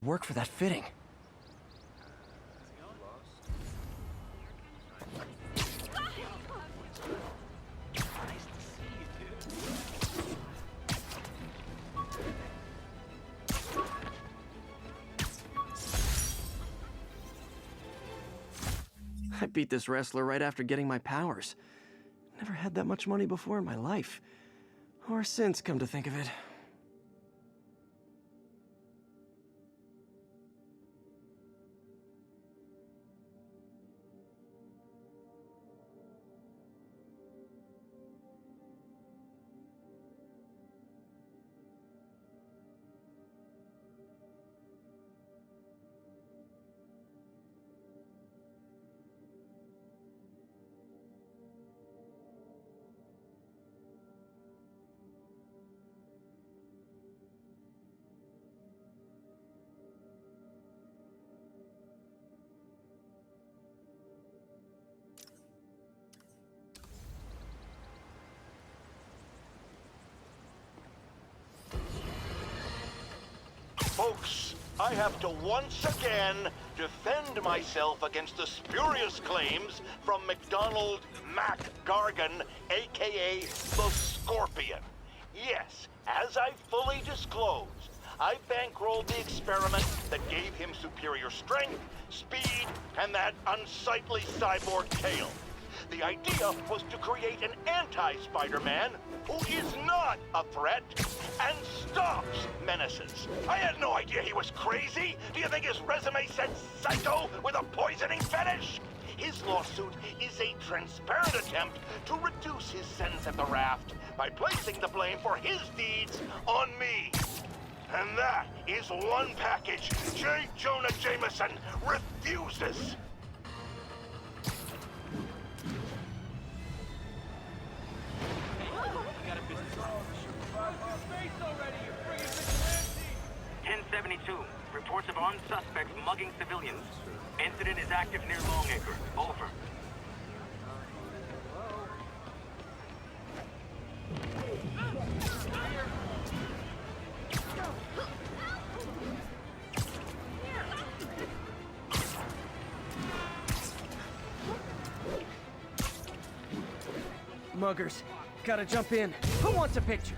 work for that fitting. I beat this wrestler right after getting my powers. Never had that much money before in my life. Or since, come to think of it. Folks, I have to once again defend myself against the spurious claims from McDonald Mac Gargan, aka the Scorpion. Yes, as I fully disclosed, I bankrolled the experiment that gave him superior strength, speed, and that unsightly cyborg tail. The idea was to create an anti-Spider-Man who is not a threat and stops menaces. I had no idea he was crazy. Do you think his resume said psycho with a poisoning fetish? His lawsuit is a transparent attempt to reduce his sentence at the raft by placing the blame for his deeds on me. And that is one package J. Jonah Jameson refuses. Reports of armed suspects mugging civilians. Incident is active near Longacre. Over. Muggers, gotta jump in. Who wants a picture?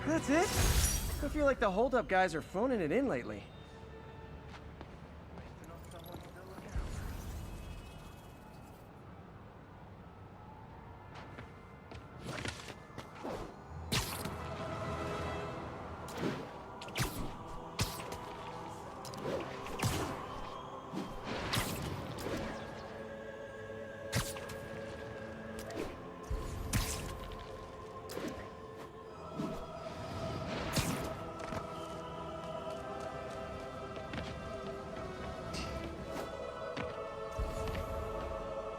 That's it? I feel like the hold-up guys are phoning it in lately.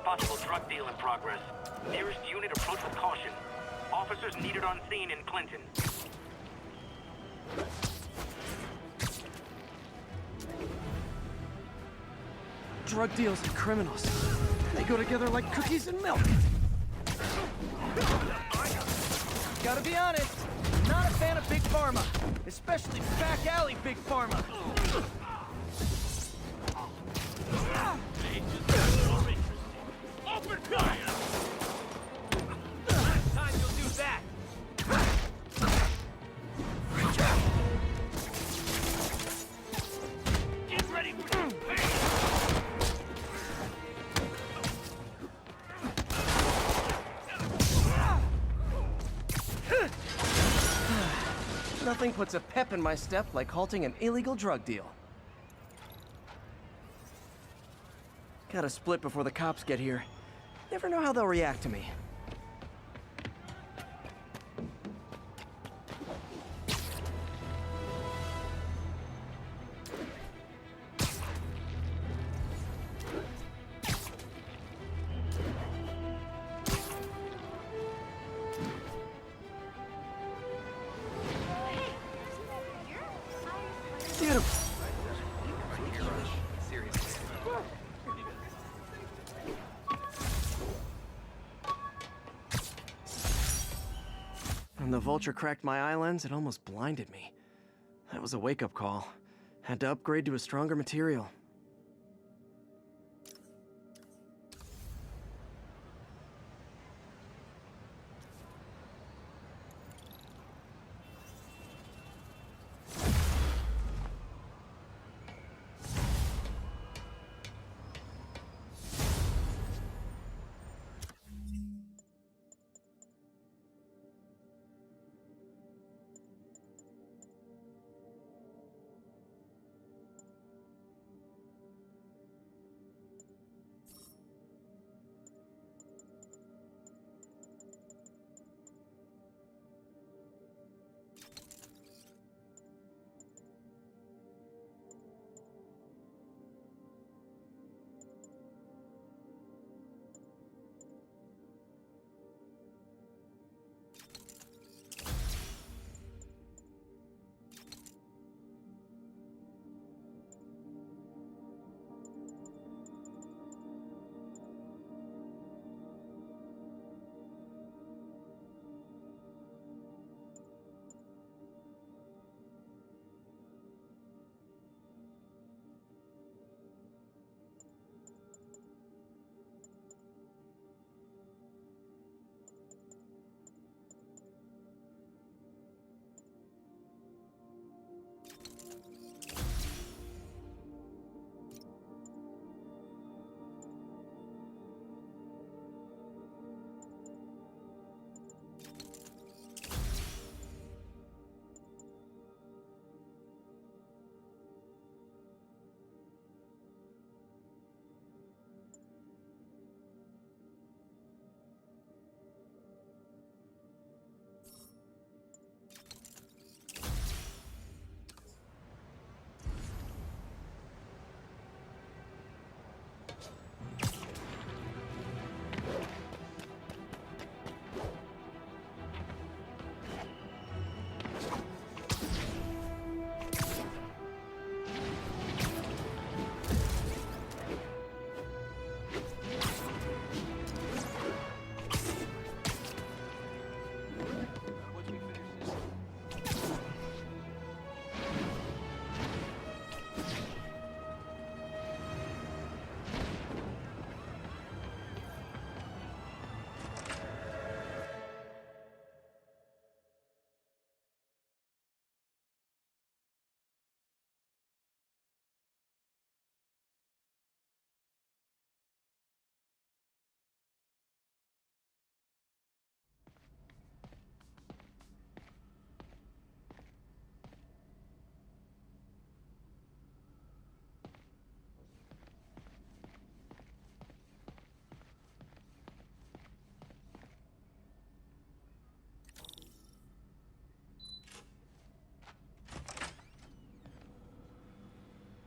Possible drug deal in progress. Nearest unit approach with caution. Officers needed on scene in Clinton. Drug deals and criminals. They go together like cookies and milk. Gotta be honest, Not a fan of Big Pharma, especially back alley Big Pharma. Open fire! Last time you'll do that! Get ready for some pain! Nothing puts a pep in my step like halting an illegal drug deal. Gotta split before the cops get here. Never know how they'll react to me. Beautiful. When the vulture cracked my eye lens, it almost blinded me. That was a wake-up call. Had to upgrade to a stronger material.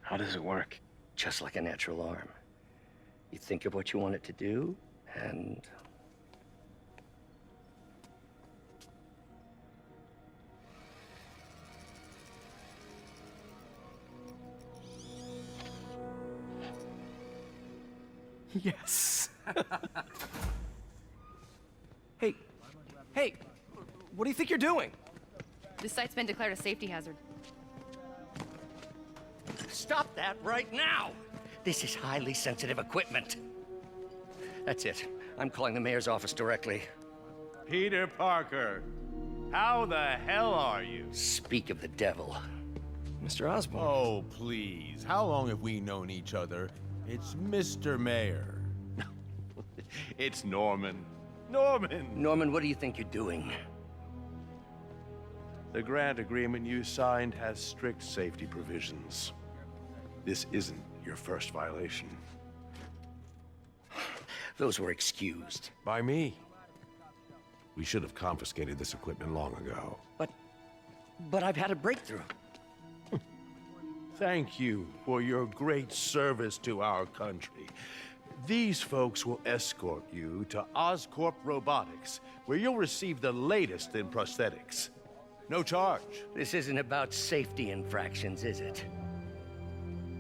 How does it work? Just like a natural arm. You think of what you want it to do, and... Yes. Hey, what do you think you're doing? This site's been declared a safety hazard. Stop that right now! This is highly sensitive equipment. That's it. I'm calling the mayor's office directly. Peter Parker, how the hell are you? Speak of the devil. Mr. Osborn. Oh, please. How long have we known each other? It's Mr. Mayor. It's Norman. Norman! Norman, what do you think you're doing? The grant agreement you signed has strict safety provisions. This isn't your first violation. Those were excused. By me. We should have confiscated this equipment long ago. But I've had a breakthrough. Thank you for your great service to our country. These folks will escort you to Oscorp Robotics, where you'll receive the latest in prosthetics. No charge. This isn't about safety infractions, is it?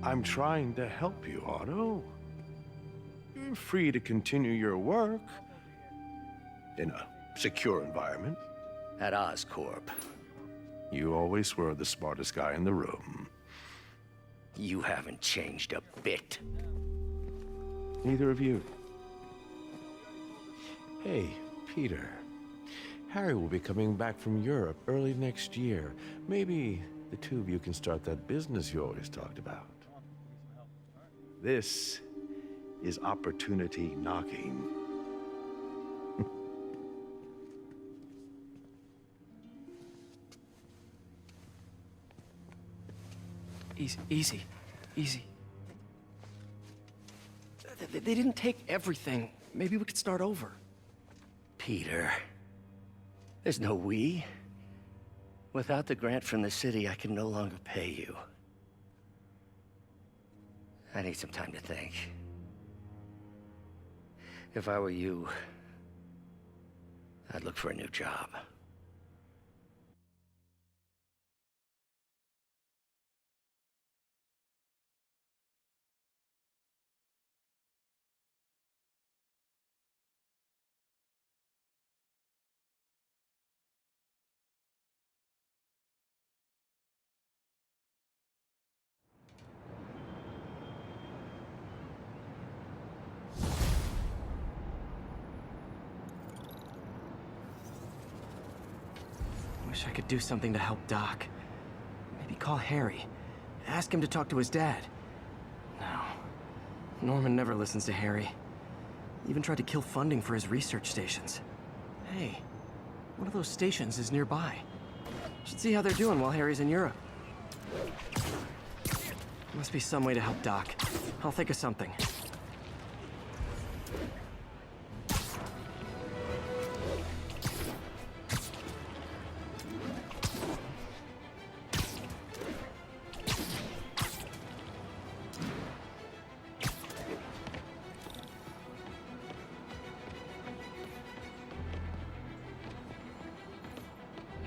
I'm trying to help you, Otto. You're free to continue your work in a secure environment. At Oscorp. You always were the smartest guy in the room. You haven't changed a bit. Neither of you. Hey, Peter. Harry will be coming back from Europe early next year. Maybe the two of you can start that business you always talked about. This is opportunity knocking. Easy. They didn't take everything. Maybe we could start over. Peter, there's no we. Without the grant from the city, I can no longer pay you. I need some time to think. If I were you, I'd look for a new job. Wish I could do something to help Doc. Maybe call Harry. Ask him to talk to his dad. No. Norman never listens to Harry. Even tried to kill funding for his research stations. Hey, one of those stations is nearby. Should see how they're doing while Harry's in Europe. Must be some way to help Doc. I'll think of something.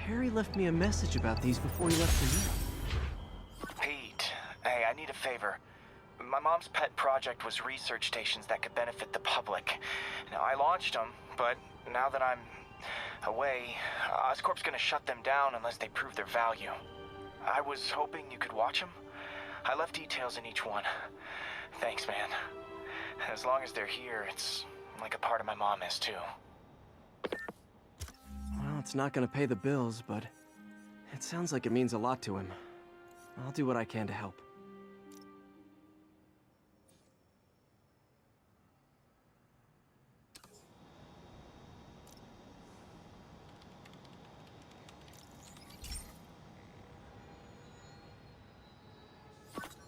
Harry left me a message about these before he left for Europe. Pete, hey, I need a favor. My mom's pet project was research stations that could benefit the public. Now, I launched them, but now that I'm away, Oscorp's gonna shut them down unless they prove their value. I was hoping you could watch them. I left details in each one. Thanks, man. As long as they're here, it's like a part of my mom is, too. Well, it's not gonna pay the bills, but it sounds like it means a lot to him. I'll do what I can to help.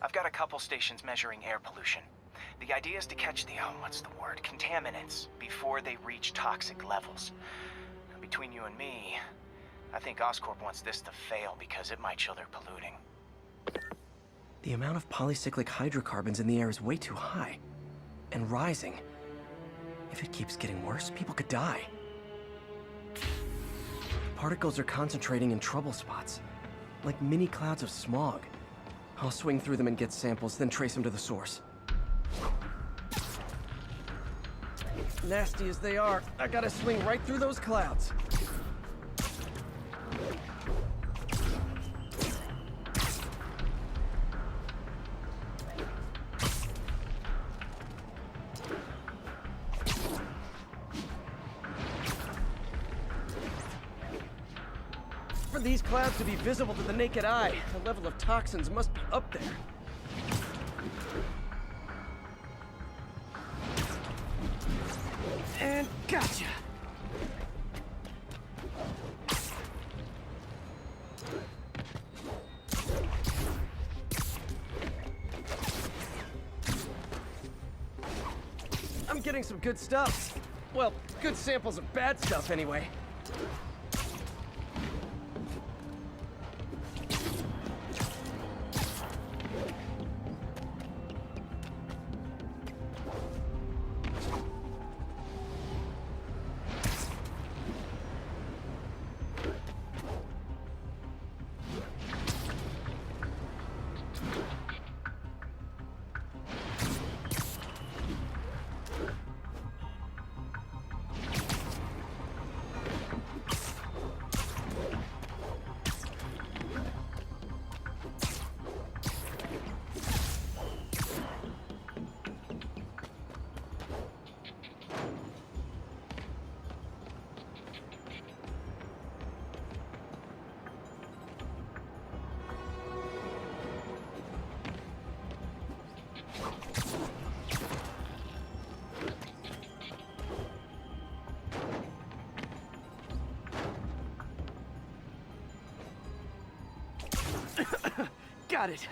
I've got a couple stations measuring air pollution. The idea is to catch the, contaminants before they reach toxic levels. Between you and me, I think Oscorp wants this to fail because it might show they're polluting. The amount of polycyclic hydrocarbons in the air is way too high. And rising. If it keeps getting worse, people could die. Particles are concentrating in trouble spots, like mini clouds of smog. I'll swing through them and get samples, then trace them to the source. Nasty as they are, I gotta swing right through those clouds. these clouds to be visible to the naked eye. The level of toxins must be up there. And gotcha! I'm getting some good stuff. Well, good samples of bad stuff anyway. Got it.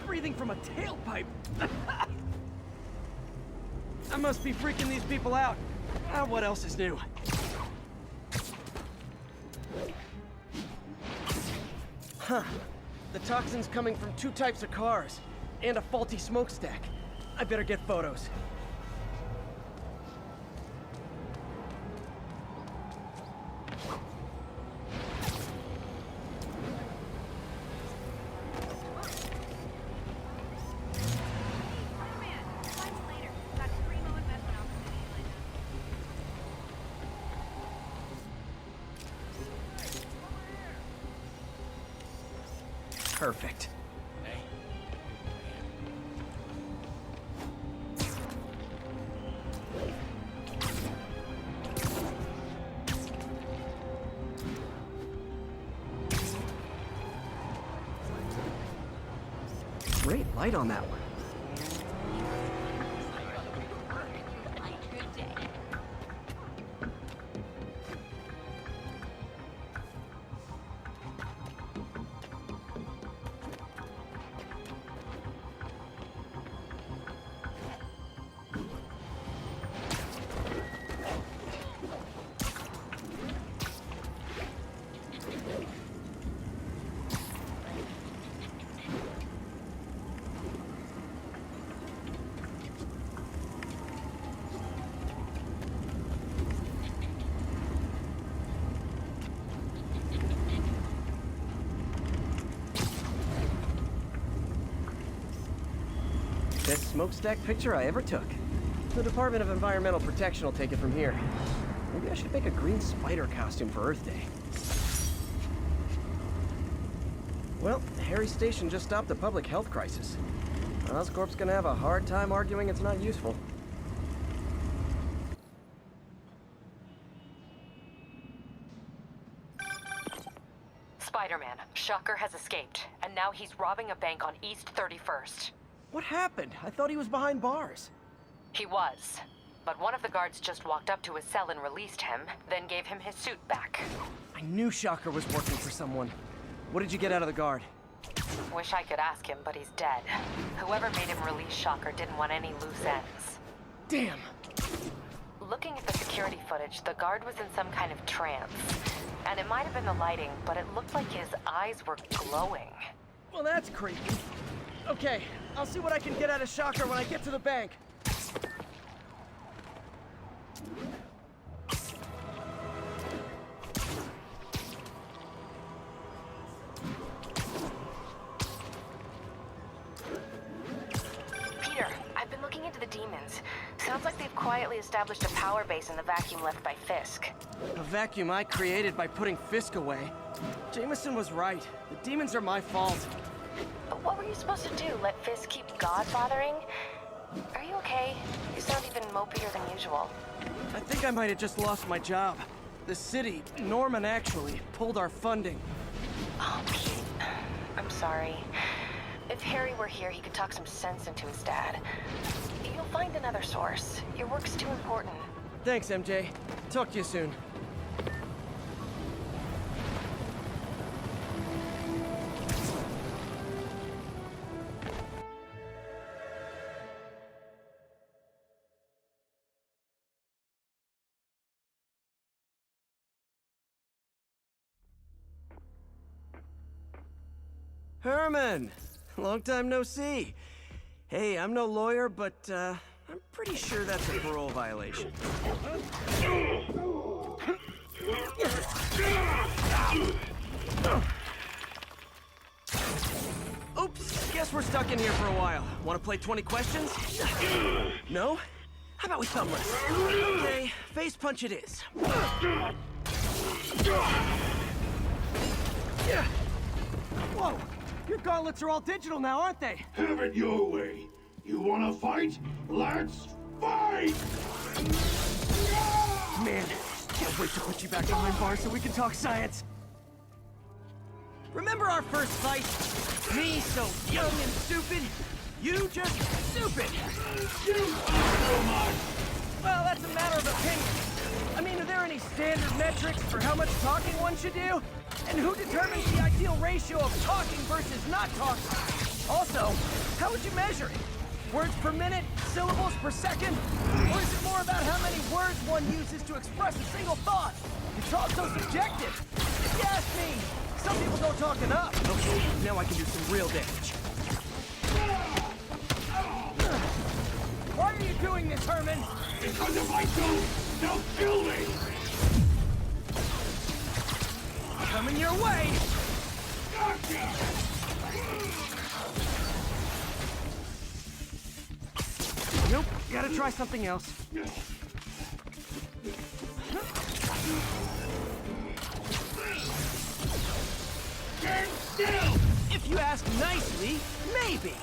Breathing from a tailpipe. I must be freaking these people out. What else is new? Huh. The toxin's coming from 2 types of cars and a faulty smokestack. I better get photos. Perfect. Great light on that one. Best smokestack picture I ever took. The Department of Environmental Protection will take it from here. Maybe I should make a green spider costume for Earth Day. Well, Harry's station just stopped a public health crisis. Oscorp's gonna have a hard time arguing it's not useful. Spiderman, Shocker has escaped, and now he's robbing a bank on East 31st. What happened? I thought he was behind bars. He was. But one of the guards just walked up to his cell and released him, then gave him his suit back. I knew Shocker was working for someone. What did you get out of the guard? Wish I could ask him, but he's dead. Whoever made him release Shocker didn't want any loose ends. Damn! Looking at the security footage, the guard was in some kind of trance. And it might have been the lighting, but it looked like his eyes were glowing. Well, that's creepy. Okay, I'll see what I can get out of Shocker when I get to the bank. Peter, I've been looking into the demons. Sounds like they've quietly established a power base in the vacuum left by Fisk. A vacuum I created by putting Fisk away. Jameson was right. The demons are my fault. But what were you supposed to do? Let Fisk keep God bothering? Are you okay? You sound even mopier than usual. I think I might have just lost my job. The city, Norman actually, pulled our funding. Oh, Pete. I'm sorry. If Harry were here, he could talk some sense into his dad. You'll find another source. Your work's too important. Thanks, MJ. Talk to you soon. Herman! Long time no see. Hey, I'm no lawyer, but, I'm pretty sure that's a parole violation. Oops, guess we're stuck in here for a while. Want to play 20 questions? No? How about we thumb wrestle? Okay, face punch it is. Whoa! Your gauntlets are all digital now, aren't they? Have it your way. You wanna fight? Let's fight! Man, can't wait to put you back behind bars so we can talk science. Remember our first fight? Me so young and stupid, you just stupid. You talk so much! Well, that's a matter of opinion. I mean, are there any standard metrics for how much talking one should do? And who determines the ideal ratio of talking versus not talking? Also, how would you measure it? Words per minute? Syllables per second? Or is it more about how many words one uses to express a single thought? It's all so subjective. If you ask me, some people don't talk enough. Okay, now I can do some real damage. Why are you doing this, Herman? Because if I don't, they'll kill me! Coming your way! Gotcha! Nope, gotta try something else. Stand still! If you ask nicely, maybe.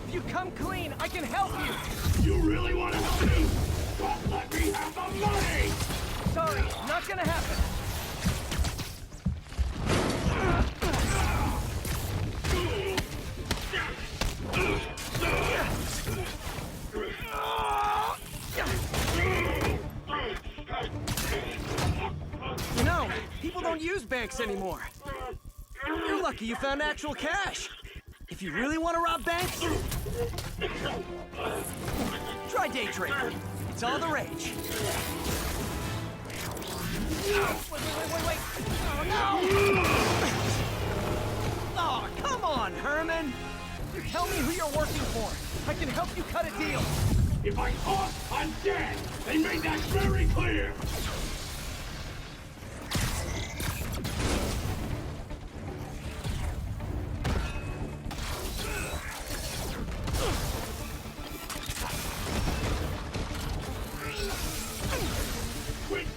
If you come clean, I can help you. You really want to help me? Don't let me have the money! Sorry, not gonna happen. You know, people don't use banks anymore. You're lucky you found actual cash. If you really want to rob banks, try day trading. It's all the rage. Wait. Oh, no! Oh, come on, Herman. You tell me who you're working for. I can help you cut a deal. If I talk, I'm dead! They made that very clear!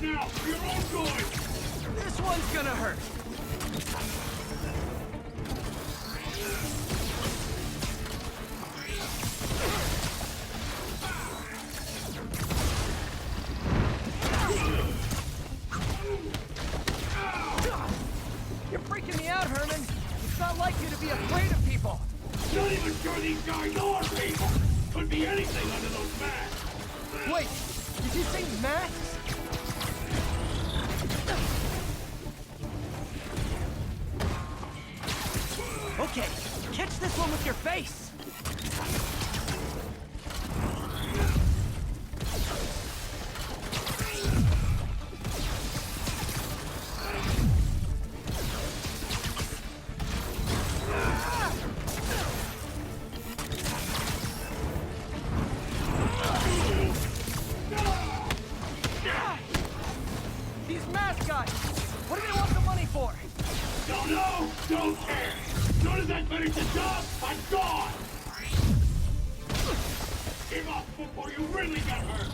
now, for your own good! This one's gonna hurt. You're freaking me out, Herman. It's not like you to be afraid of people. Not even sure these guys are people! Could be anything under those masks! Wait, did you say masks? Okay, catch this one with your face! These mask guys! What do they want the money for? Don't know! Don't care! As soon as I finish the job, I'm gone! Give up before you really get hurt!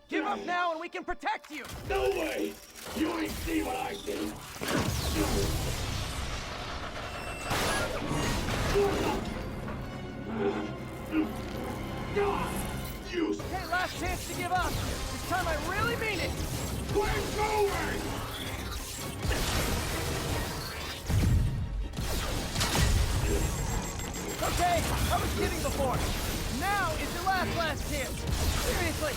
Give up now and we can protect you! No way! You ain't see what I see! You Okay, last chance to give up. This time I really mean it! quit going! Okay, I was kidding before. Now is your last chance. Seriously.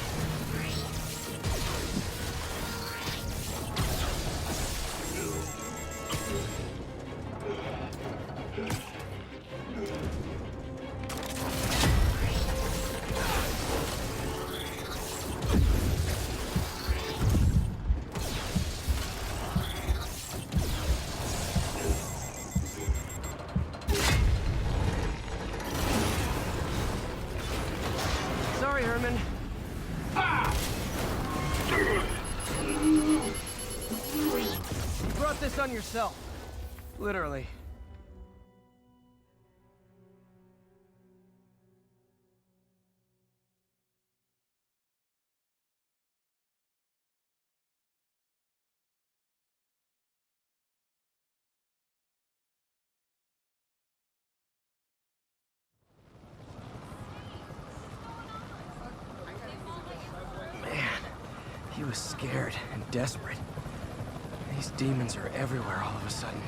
Sorry, Herman. You brought this on yourself. Literally. He was scared and desperate. These demons are everywhere all of a sudden.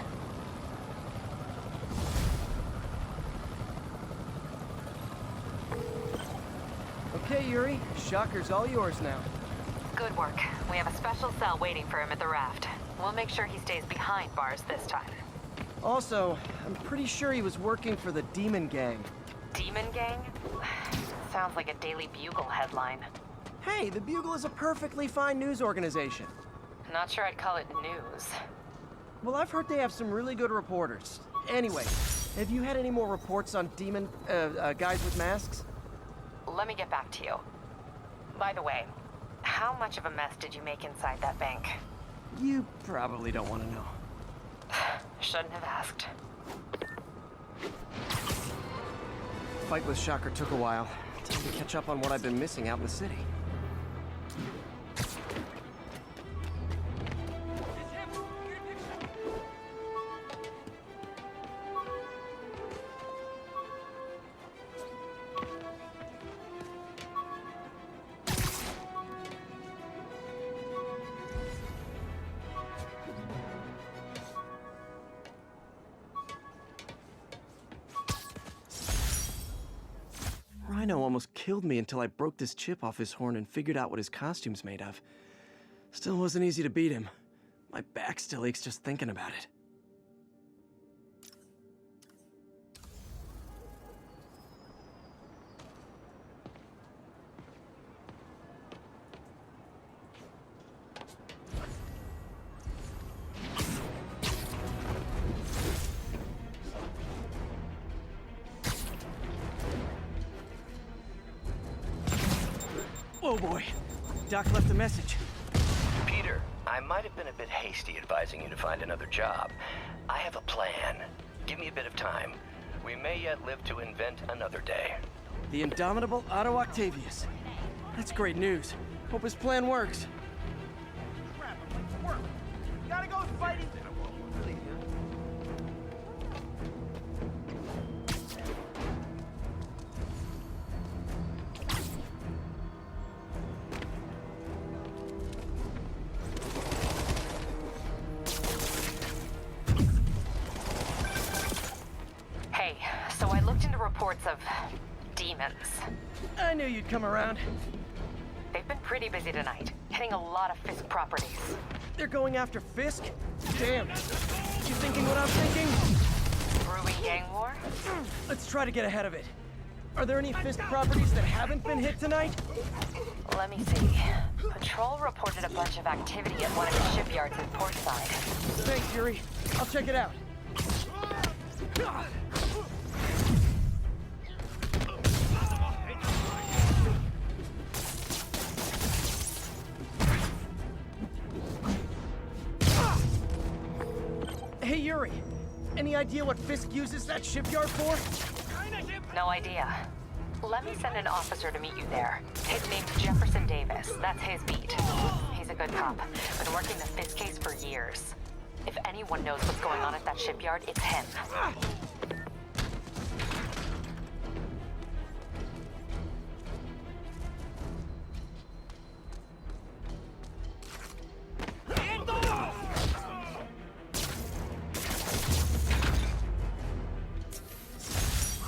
Okay, Yuri. Shocker's all yours now. Good work. We have a special cell waiting for him at the raft. We'll make sure he stays behind bars this time. Also, I'm pretty sure he was working for the Demon Gang. Demon Gang? Sounds like a Daily Bugle headline. Hey, the Bugle is a perfectly fine news organization. Not sure I'd call it news. Well, I've heard they have some really good reporters. Anyway, have you had any more reports on demon, guys with masks? Let me get back to you. By the way, How much of a mess did you make inside that bank? You probably don't want to know. Shouldn't have asked. Fight with Shocker took a while. Time to catch up on what I've been missing out in the city. Rhino almost killed me until I broke this chip off his horn and figured out what his costume's made of. Still wasn't easy to beat him. My back still aches just thinking about it. Oh boy, Doc left a message. Peter, I might have been a bit hasty advising you to find another job. I have a plan. Give me a bit of time. We may yet live to invent another day. The indomitable Otto Octavius. That's great news. Hope his plan works. Gotta go fighting. Hey, so I looked into reports of demons. I knew you'd come around. They've been pretty busy tonight, hitting a lot of Fisk properties. They're going after Fisk? Damn. You thinking what I'm thinking? Brewing gang war? Let's try to get ahead of it. Are there any Fisk properties that haven't been hit tonight? Let me see. Patrol reported a bunch of activity at one of the shipyards in Portside. Thanks, Yuri. I'll check it out. Hey, Yuri. Any idea what Fisk uses that shipyard for? No idea. Let me send an officer to meet you there. His name's Jefferson Davis. That's his beat. He's a good cop. Been working the Fisk case for years. If anyone knows what's going on at that shipyard, it's him.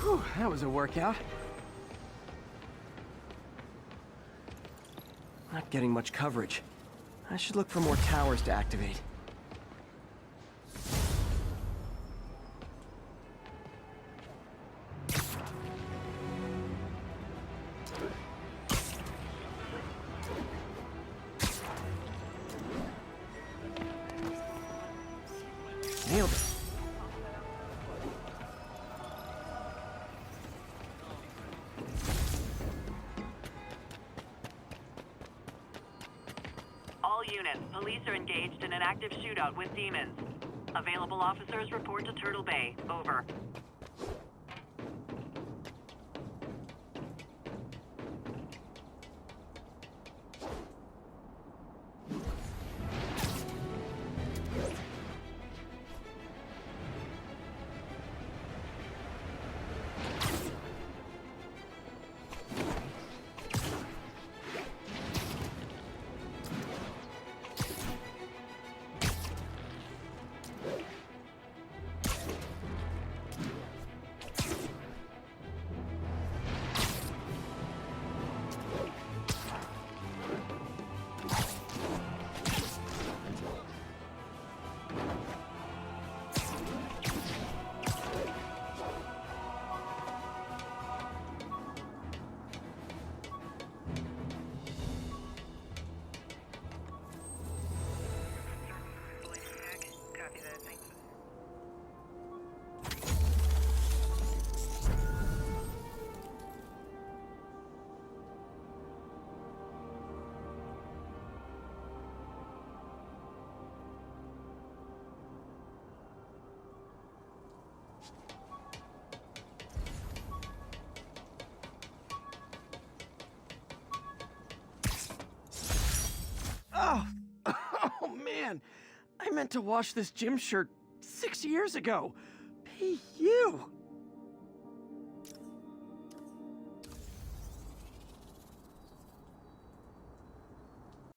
Whew, that was a workout. Not getting much coverage. I should look for more towers to activate. Nailed it. All units, police are engaged in an active shootout with demons. Available officers report to Turtle Bay. Over. Oh! Oh, man! I meant to wash this gym shirt 6 years ago. Hey, you!